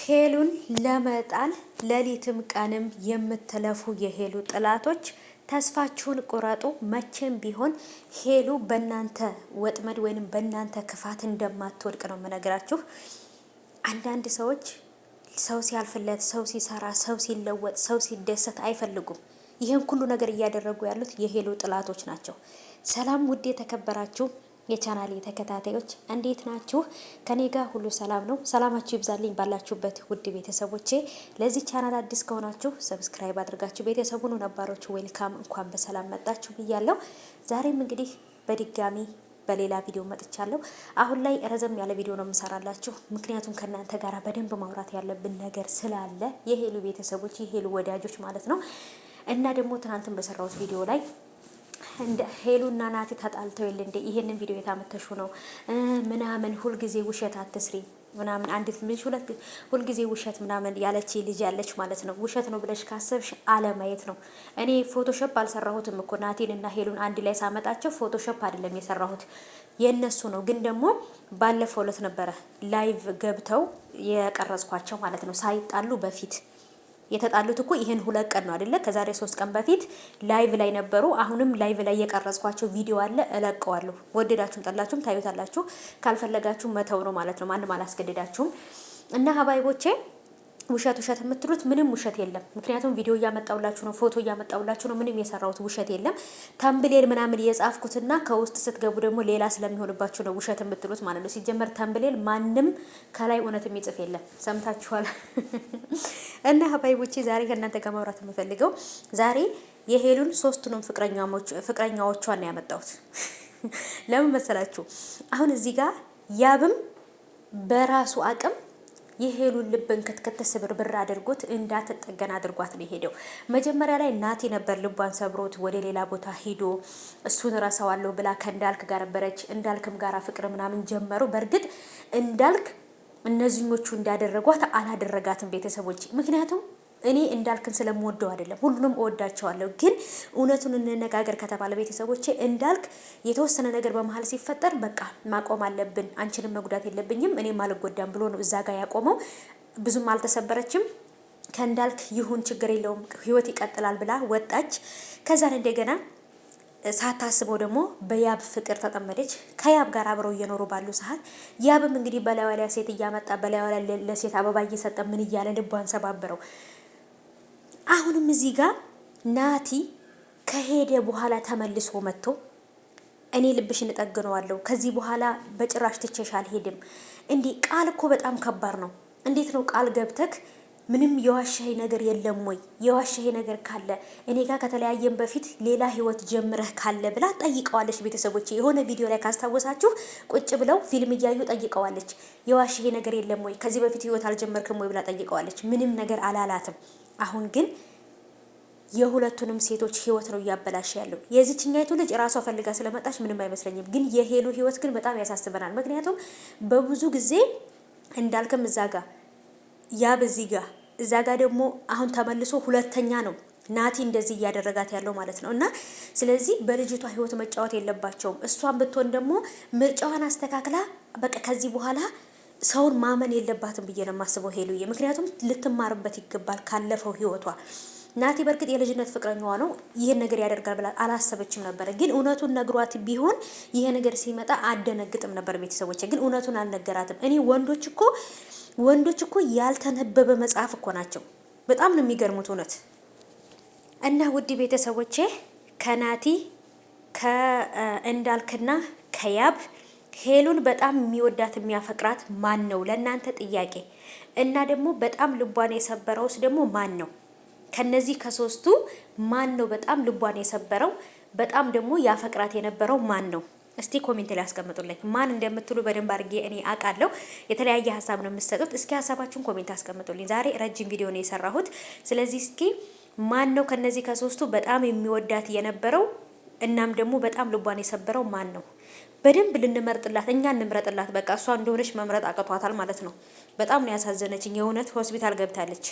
ሄሉን ለመጣል ሌሊትም ቀንም የምትለፉ የሄሉ ጥላቶች ተስፋችሁን ቁረጡ። መቼም ቢሆን ሄሉ በእናንተ ወጥመድ ወይንም በእናንተ ክፋት እንደማትወድቅ ነው የምነግራችሁ። አንዳንድ ሰዎች ሰው ሲያልፍለት፣ ሰው ሲሰራ፣ ሰው ሲለወጥ፣ ሰው ሲደሰት አይፈልጉም። ይህን ሁሉ ነገር እያደረጉ ያሉት የሄሉ ጥላቶች ናቸው። ሰላም ውድ የተከበራችሁ የቻናሌ ተከታታዮች እንዴት ናችሁ? ከኔ ጋር ሁሉ ሰላም ነው። ሰላማችሁ ይብዛልኝ ባላችሁበት ውድ ቤተሰቦቼ። ለዚህ ቻናል አዲስ ከሆናችሁ ሰብስክራይብ አድርጋችሁ ቤተሰቡ ነው፣ ነባሮቹ ዌልካም፣ እንኳን በሰላም መጣችሁ ብያለሁ። ዛሬም እንግዲህ በድጋሚ በሌላ ቪዲዮ መጥቻለሁ። አሁን ላይ ረዘም ያለ ቪዲዮ ነው የምሰራላችሁ፣ ምክንያቱም ከእናንተ ጋር በደንብ ማውራት ያለብን ነገር ስላለ የሄሉ ቤተሰቦች፣ የሄሉ ወዳጆች ማለት ነው። እና ደግሞ ትናንትን በሰራሁት ቪዲዮ ላይ እንደ ሄሉና ናቲ ተጣልተው የለ እንደ ይሄንን ቪዲዮ የታመተሹ ነው ምናምን ሁልጊዜ ውሸት አትስሪ ምናምን አንዲት ልጅ ሁልጊዜ ውሸት ምናምን ያለች ልጅ ያለች ማለት ነው። ውሸት ነው ብለሽ ካሰብሽ አለማየት ነው። እኔ ፎቶሾፕ አልሰራሁትም እኮ ናቲን እና ሄሉን አንድ ላይ ሳመጣቸው ፎቶሾፕ አይደለም የሰራሁት የነሱ ነው። ግን ደግሞ ባለፈው ዕለት ነበረ ላይቭ ገብተው የቀረጽኳቸው ማለት ነው ሳይጣሉ በፊት የተጣሉት እኮ ይሄን 2 ቀን ነው አይደለ? ከዛሬ 3 ቀን በፊት ላይቭ ላይ ነበሩ። አሁንም ላይቭ ላይ የቀረጽኳቸው ቪዲዮ አለ፣ እለቀዋለሁ። ወደዳችሁም ጠላችሁም ታዩታላችሁ። ካልፈለጋችሁ መተው ነው ማለት ነው። ማንም አላስገድዳችሁም። እና ሀባይቦቼ ውሸት የምትሉት ምንም ውሸት የለም። ምክንያቱም ቪዲዮ እያመጣውላችሁ ነው፣ ፎቶ እያመጣውላችሁ ነው። ምንም የሰራሁት ውሸት የለም። ተምብሌል ምናምን የጻፍኩትና ከውስጥ ስትገቡ ደግሞ ሌላ ስለሚሆንባችሁ ነው ውሸት የምትሉት ማለት ነው። ሲጀመር ተምብሌል ማንም ከላይ እውነት የሚጽፍ የለም። ሰምታችኋል። እና ሀባይቦቼ ዛሬ ከእናንተ ጋር ማውራት የምፈልገው ዛሬ የሄሉን 3ቱንም ፍቅረኛዎቿን ነው ያመጣሁት። ለምን መሰላችሁ? አሁን እዚህ ጋር ያብም በራሱ አቅም የሄሉን ልብን ክትከተ ስብርብር አድርጎት እንዳትጠገን አድርጓት ነው የሄደው። መጀመሪያ ላይ ናቲ ነበር ልቧን ሰብሮት ወደ ሌላ ቦታ ሄዶ እሱን ረሳዋለሁ ብላ ከእንዳልክ ጋር ነበረች። እንዳልክም ጋራ ፍቅር ምናምን ጀመሩ። በእርግጥ እንዳልክ እነዚህኞቹ እንዳደረጓት አላደረጋትም ቤተሰቦች። ምክንያቱም እኔ እንዳልክን ስለምወደው አይደለም፣ ሁሉንም እወዳቸዋለሁ። ግን እውነቱን እንነጋገር ከተባለ ቤተሰቦቼ እንዳልክ የተወሰነ ነገር በመሀል ሲፈጠር በቃ ማቆም አለብን፣ አንቺንም መጉዳት የለብኝም እኔም አልጎዳም ብሎ ነው እዛ ጋር ያቆመው። ብዙም አልተሰበረችም። ከእንዳልክ ይሁን ችግር የለውም ህይወት ይቀጥላል ብላ ወጣች። ከዛን እንደገና ሳታስበው ደግሞ በያብ ፍቅር ተጠመደች። ከያብ ጋር አብረው እየኖሩ ባሉ ሰዓት ያብም እንግዲህ በላዩ ላይ ሴት እያመጣ በላዩ ላይ ለሴት አበባ እየሰጠ ምን እያለ ልቧን ሰባበረው። አሁንም እዚህ ጋር ናቲ ከሄደ በኋላ ተመልሶ መጥቶ እኔ ልብሽን እጠግነዋለሁ ከዚህ በኋላ በጭራሽ ትቼሽ አልሄድም። እንዲህ ቃል እኮ በጣም ከባድ ነው። እንዴት ነው ቃል ገብተክ ምንም የዋሸኸኝ ነገር የለም ወይ? የዋሸኸኝ ነገር ካለ እኔ ጋር ከተለያየን በፊት ሌላ ህይወት ጀምረህ ካለ ብላ ጠይቀዋለች። ቤተሰቦች የሆነ ቪዲዮ ላይ ካስታወሳችሁ ቁጭ ብለው ፊልም እያዩ ጠይቀዋለች። የዋሸኸኝ ነገር የለም ወይ? ከዚህ በፊት ህይወት አልጀመርክም ወይ ብላ ጠይቀዋለች። ምንም ነገር አላላትም። አሁን ግን የሁለቱንም ሴቶች ህይወት ነው እያበላሽ ያለው። የዚህኛይቱ ልጅ ራሷ ፈልጋ ስለመጣች ምንም አይመስለኝም። ግን የሄሉ ህይወት ግን በጣም ያሳስበናል። ምክንያቱም በብዙ ጊዜ እንዳልክም እዛ ጋር ያ በዚህ ጋር እዛ ጋር ደግሞ አሁን ተመልሶ ሁለተኛ ነው ናቲ እንደዚህ እያደረጋት ያለው ማለት ነው። እና ስለዚህ በልጅቷ ህይወት መጫወት የለባቸውም። እሷን ብትሆን ደግሞ ምርጫዋን አስተካክላ በቃ ከዚህ በኋላ ሰውን ማመን የለባትም ብዬ ነው የማስበው ሄሉዬ። ምክንያቱም ልትማርበት ይገባል ካለፈው ህይወቷ። ናቲ በርግጥ የልጅነት ፍቅረኛዋ ነው፣ ይሄን ነገር ያደርጋል ብላ አላሰበችም ነበር። ግን እውነቱን ነግሯት ቢሆን ይሄ ነገር ሲመጣ አደነግጥም ነበር ቤተሰቦች። ግን እውነቱን አልነገራትም። እኔ ወንዶች እኮ ያልተነበበ መጽሐፍ እኮ ናቸው። በጣም ነው የሚገርሙት እውነት። እና ውድ ቤተሰቦቼ ከናቲ ከእንዳልክና ከያብ ሄሉን በጣም የሚወዳት የሚያፈቅራት ማን ነው? ለእናንተ ጥያቄ። እና ደግሞ በጣም ልቧን የሰበረውስ ደግሞ ማን ነው? ከነዚህ ከ3ቱ ማን ነው በጣም ልቧን የሰበረው? በጣም ደግሞ ያፈቅራት የነበረው ማን ነው? እስቲ ኮሜንት ላይ አስቀምጡልኝ። ማን እንደምትሉ በደንብ አድርጌ እኔ አውቃለሁ። የተለያየ ሀሳብ ነው የምትሰጡት። እስኪ ሀሳባችሁን ኮሜንት አስቀምጡልኝ። ዛሬ ረጅም ቪዲዮ ነው የሰራሁት። ስለዚህ እስኪ ማን ነው ከነዚህ ከ3ቱ በጣም የሚወዳት የነበረው? እናም ደግሞ በጣም ልቧን የሰበረው ማን ነው? በደንብ ልንመርጥላት፣ እኛ እንምረጥላት። በቃ እሷ እንደሆነች መምረጥ አቅቷታል ማለት ነው። በጣም ነው ያሳዘነችኝ የእውነት። ሆስፒታል ገብታለች።